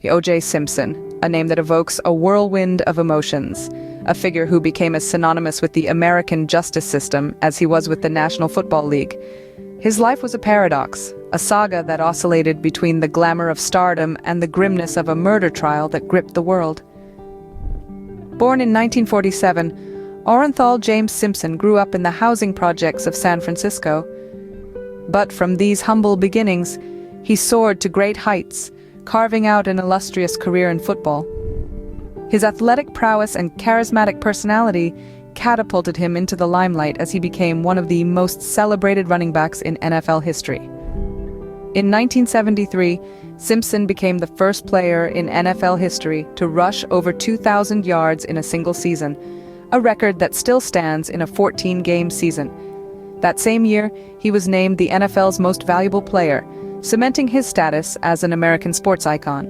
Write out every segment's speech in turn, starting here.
O.J. Simpson, a name that evokes a whirlwind of emotions, a figure who became as synonymous with the American justice system as he was with the National Football League. His life was a paradox, a saga that oscillated between the glamour of stardom and the grimness of a murder trial that gripped the world. Born in 1947, Orenthal James Simpson grew up in the housing projects of San Francisco. But from these humble beginnings, he soared to great heights, carving out an illustrious career in football. His athletic prowess and charismatic personality catapulted him into the limelight as he became one of the most celebrated running backs in NFL history. In 1973, Simpson became the first player in NFL history to rush over 2,000 yards in a single season, a record that still stands in a 14-game season. That same year, he was named the NFL's most valuable player, cementing his status as an American sports icon.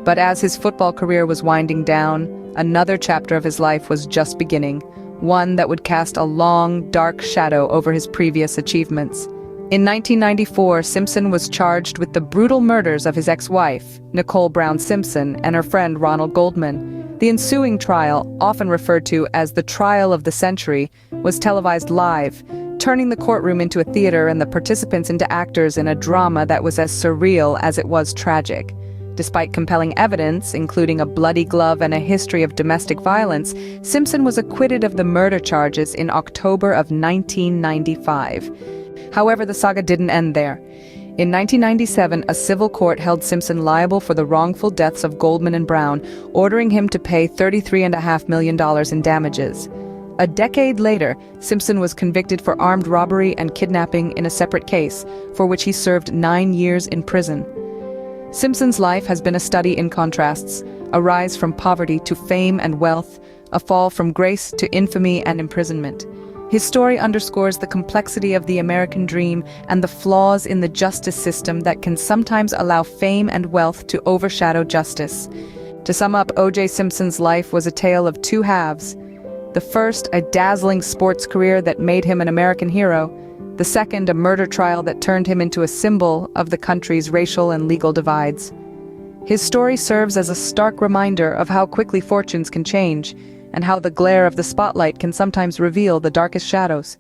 But as his football career was winding down, another chapter of his life was just beginning, one that would cast a long, dark shadow over his previous achievements. In 1994, Simpson was charged with the brutal murders of his ex-wife, Nicole Brown Simpson, and her friend Ronald Goldman. The ensuing trial, often referred to as the trial of the century, was televised live, turning the courtroom into a theater and the participants into actors in a drama that was as surreal as it was tragic. Despite compelling evidence, including a bloody glove and a history of domestic violence, Simpson was acquitted of the murder charges in October of 1995. However, the saga didn't end there. In 1997, a civil court held Simpson liable for the wrongful deaths of Goldman and Brown, ordering him to pay $33.5 million in damages. A decade later, Simpson was convicted for armed robbery and kidnapping in a separate case, for which he served 9 years in prison. Simpson's life has been a study in contrasts, a rise from poverty to fame and wealth, a fall from grace to infamy and imprisonment. His story underscores the complexity of the American dream and the flaws in the justice system that can sometimes allow fame and wealth to overshadow justice. To sum up, O.J. Simpson's life was a tale of two halves. The first, a dazzling sports career that made him an American hero. The second, a murder trial that turned him into a symbol of the country's racial and legal divides. His story serves as a stark reminder of how quickly fortunes can change, and how the glare of the spotlight can sometimes reveal the darkest shadows.